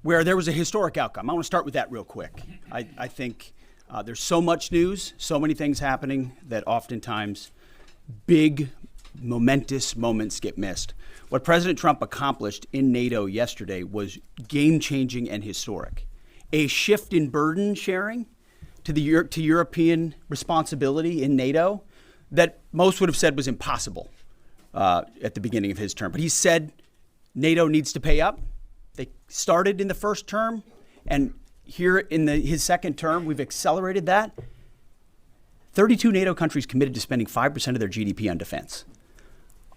where there was a historic outcome. I want to start with that real quick. I think there's so much news, so many things happening that oftentimes big, momentous moments get missed. What President Trump accomplished in NATO yesterday was game-changing and historic. A shift in burden sharing to European responsibility in NATO that most would have said was impossible at the beginning of his term. But he said NATO needs to pay up. They started in the first term, and here in his second term, we've accelerated that. 32 NATO countries committed to spending 5% of their GDP on defense,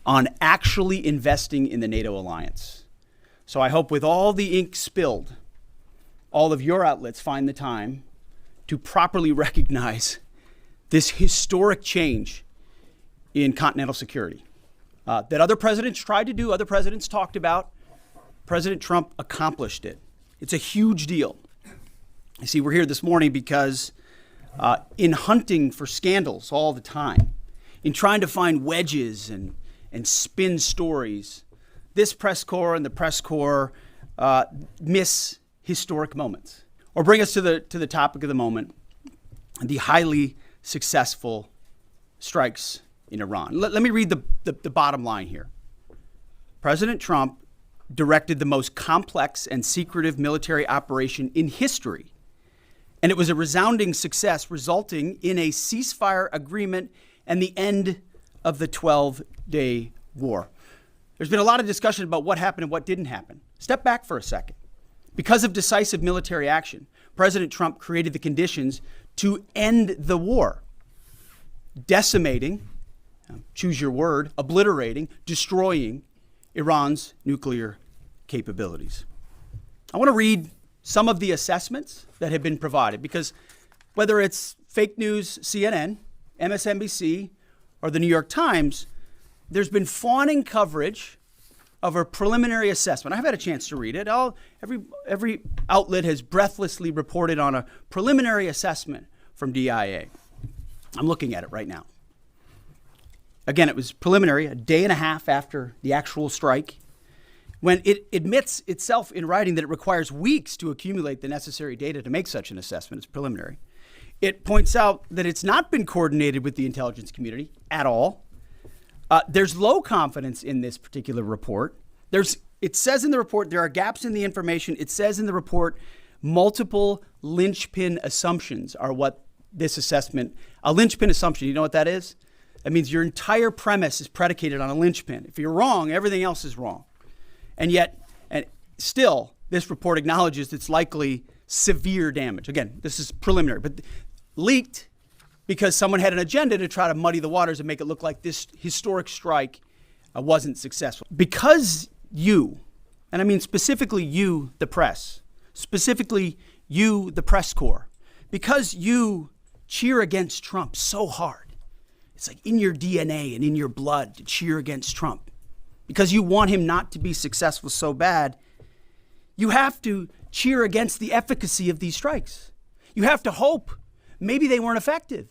on actually investing in the NATO alliance. So I hope with all the ink spilled, all of your outlets find the time to properly recognize this historic change in continental security that other presidents tried to do, other presidents talked about. President Trump accomplished it. It's a huge deal. You see, we're here this morning because in hunting for scandals all the time, in trying to find wedges and spin stories, this press corps and the press corps miss historic moments. Or bring us to the topic of the moment, the highly successful strikes in Iran. Let me read the bottom line here. President Trump directed the most complex and secretive military operation in history, and it was a resounding success, resulting in a ceasefire agreement and the end of the 12-day war. There's been a lot of discussion about what happened and what didn't happen. Step back for a second. Because of decisive military action, President Trump created the conditions to end the war, decimating, choose your word, obliterating, destroying Iran's nuclear capabilities. I want to read some of the assessments that have been provided, because whether it's fake news, CNN, MSNBC, or the New York Times, there's been fawning coverage of a preliminary assessment. I've had a chance to read it. Every outlet has breathlessly reported on a preliminary assessment from DIA. I'm looking at it right now. Again, it was preliminary, a day and a half after the actual strike, when it admits itself in writing that it requires weeks to accumulate the necessary data to make such an assessment. It's preliminary. It points out that it's not been coordinated with the intelligence community at all. There's low confidence in this particular report. It says in the report there are gaps in the information. It says in the report multiple linchpin assumptions are what this assessment, a linchpin assumption, you know what that is? That means your entire premise is predicated on a linchpin. If you're wrong, everything else is wrong. And yet, and still, this report acknowledges it's likely severe damage. Again, this is preliminary, but leaked because someone had an agenda to try to muddy the waters and make it look like this historic strike wasn't successful. Because you, and I mean specifically you, the press, specifically you, the press corps, because you cheer against Trump so hard, it's like in your DNA and in your blood to cheer against Trump, because you want him not to be successful so bad, you have to cheer against the efficacy of these strikes. You have to hope maybe they weren't effective.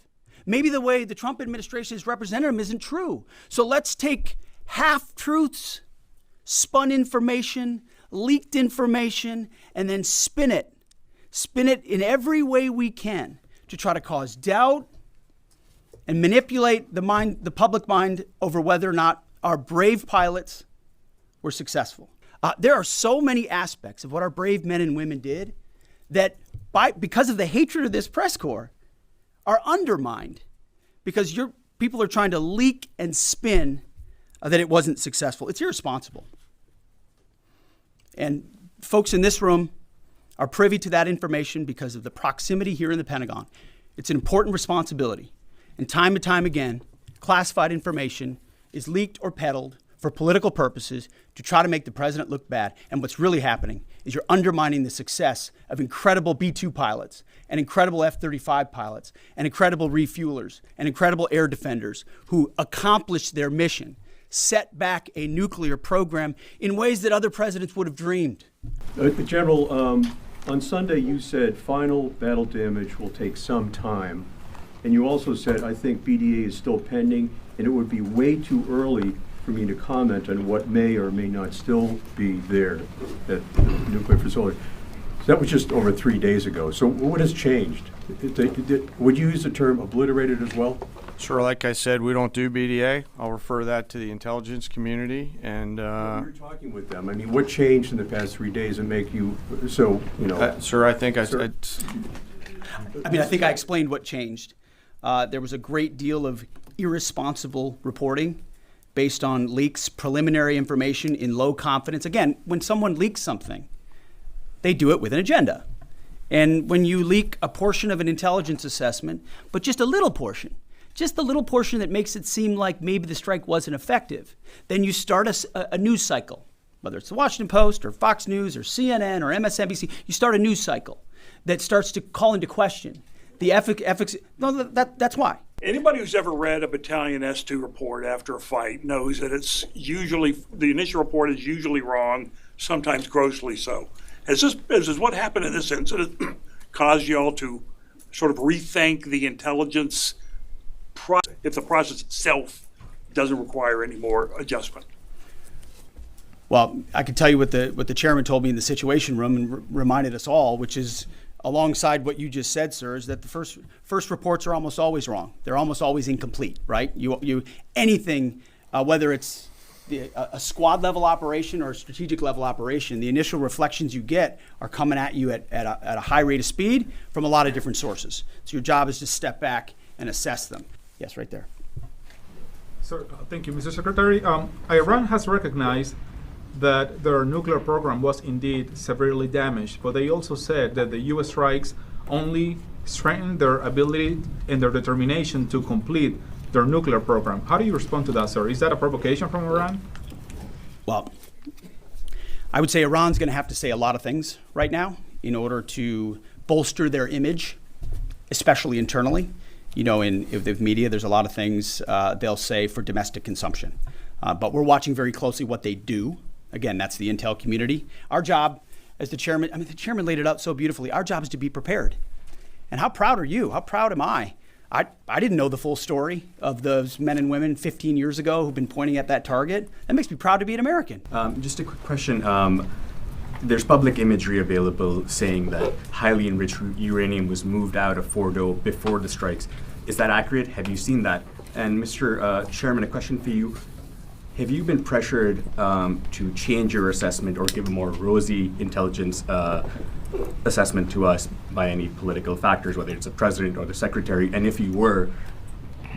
Maybe the way the Trump administration has represented them isn't true. So let's take half-truths, spun information, leaked information, and then spin it. Spin it in every way we can to try to cause doubt and manipulate the public mind over whether or not our brave pilots were successful. There are so many aspects of what our brave men and women did that because of the hatred of this press corps are undermined because your people are trying to leak and spin that it wasn't successful. It's irresponsible. And folks in this room are privy to that information because of the proximity here in the Pentagon. It's an important responsibility. And time and time again, classified information is leaked or peddled for political purposes to try to make the president look bad. And what's really happening is you're undermining the success of incredible B-2 pilots and incredible F-35 pilots and incredible refuelers and incredible air defenders who accomplished their mission, set back a nuclear program in ways that other presidents would have dreamed. General, on Sunday you said final battle damage will take some time. And you also said, I think BDA is still pending, and it would be way too early for me to comment on what may or may not still be there at the nuclear facility. That was just over 3 days ago. So what has changed? Would you use the term obliterated as well? Sure, like I said, we don't do BDA. I'll refer that to the intelligence community, and You're talking with them. I mean, what changed in the past 3 days that make you so, sir, I think Sir. I mean, I think I explained what changed. There was a great deal of irresponsible reporting based on leaks, preliminary information in low confidence. Again, when someone leaks something, they do it with an agenda. And when you leak a portion of an intelligence assessment, but just a little portion, just the little portion that makes it seem like maybe the strike wasn't effective, then you start a news cycle, whether it's the Washington Post or Fox News or CNN or MSNBC, you start a news cycle that starts to call into question the efficacy. No, that's why. Anybody who's ever read a Battalion S2 report after a fight knows that it's usually, the initial report is usually wrong, sometimes grossly so. Has what happened in this incident caused you all to sort of rethink the intelligence process, if the process itself doesn't require any more adjustment? Well, I can tell you what the chairman told me in the Situation Room and reminded us all, which is alongside what you just said, sir, is that the first reports are almost always wrong. They're almost always incomplete, right? You anything, whether it's a squad level operation or a strategic level operation, the initial reflections you get are coming at you at a high rate of speed from a lot of different sources. So your job is to step back and assess them. Yes, right there. Sir, thank you, Mr. Secretary. Iran has recognized that their nuclear program was indeed severely damaged, but they also said that the U.S. strikes only strengthened their ability and their determination to complete their nuclear program. How do you respond to that, sir? Is that a provocation from Iran? Well, I would say Iran's going to have to say a lot of things right now in order to bolster their image, especially internally. You know, in the media, there's a lot of things they'll say for domestic consumption. But we're watching very closely what they do. Again, that's the intel community. Our job as the chairman, the chairman laid it out so beautifully. Our job is to be prepared. And how proud are you? How proud am I? I didn't know the full story of those men and women 15 years ago who've been pointing at that target. That makes me proud to be an American. Just a quick question. There's public imagery available saying that highly enriched uranium was moved out of Fordo before the strikes. Is that accurate? Have you seen that? And Mr. Chairman, a question for you. Have you been pressured to change your assessment or give a more rosy intelligence assessment to us by any political factors, whether it's the president or the secretary? And if you were,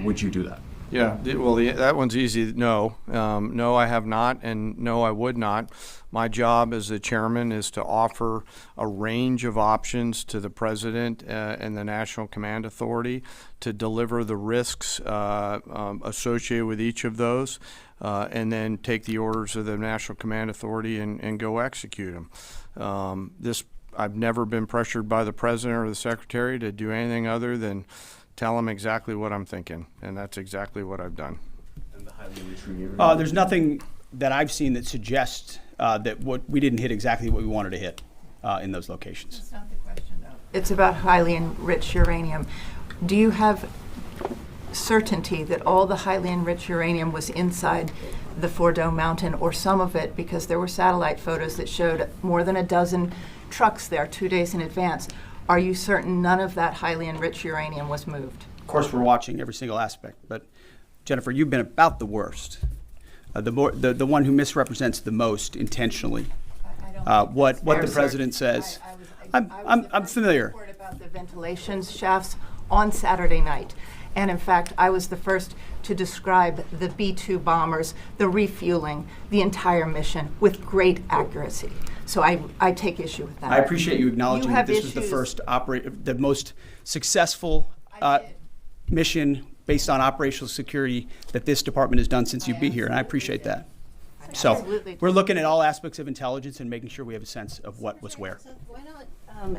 would you do that? Yeah, well, that one's easy. No, no, I have not, and no, I would not. My job as the chairman is to offer a range of options to the president and the National Command Authority to deliver the risks associated with each of those, and then take the orders of the National Command Authority and go execute them. I've never been pressured by the president or the secretary to do anything other than tell them exactly what I'm thinking, and that's exactly what I've done. And the highly enriched uranium? There's nothing that I've seen that suggests that we didn't hit exactly what we wanted to hit in those locations. That's not the question, though. It's about highly enriched uranium. Do you have certainty that all the highly enriched uranium was inside the Fordo mountain, or some of it, because there were satellite photos that showed more than a dozen trucks there 2 days in advance? Are you certain none of that highly enriched uranium was moved? Of course, we're watching every single aspect, but Jennifer, you've been about the worst, the one who misrepresents the most intentionally. What the president says. I'm familiar. Report about the ventilation shafts on Saturday night, and in fact, I was the first to describe the B-2 bombers, the refueling, the entire mission with great accuracy. So I take issue with that. I appreciate you acknowledging that this was the first the most successful mission based on operational security that this department has done since you've been here, and I appreciate that. So Absolutely. we're looking at all aspects of intelligence and making sure we have a sense of what was where. So why not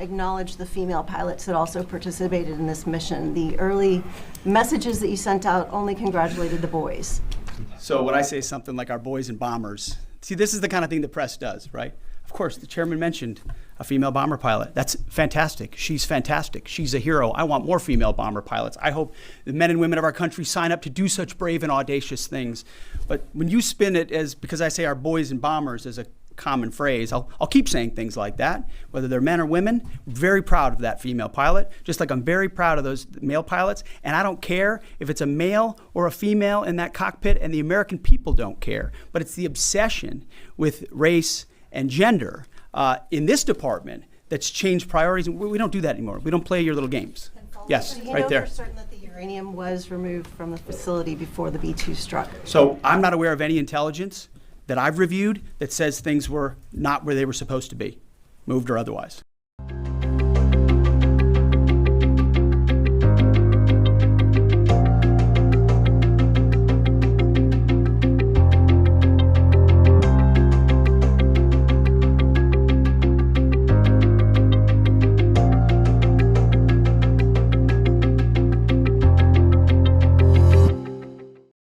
acknowledge the female pilots that also participated in this mission? The early messages that you sent out only congratulated the boys. So when I say something like our boys and bombers, see, this is the kind of thing the press does, right? Of course, the chairman mentioned a female bomber pilot. That's fantastic. She's fantastic. She's a hero. I want more female bomber pilots. I hope the men and women of our country sign up to do such brave and audacious things. But when you spin it as, because I say our boys and bombers, as a common phrase. I'll keep saying things like that, whether they're men or women. Very proud of that female pilot, just like I'm very proud of those male pilots. And I don't care if it's a male or a female in that cockpit, and the American people don't care. But it's the obsession with race and gender in this department that's changed priorities. We don't do that anymore. We don't play your little games. Yes, Do you right know there. for certain that the uranium was removed from the facility before the B-2 struck? So I'm not aware of any intelligence that I've reviewed that says things were not where they were supposed to be, moved or otherwise.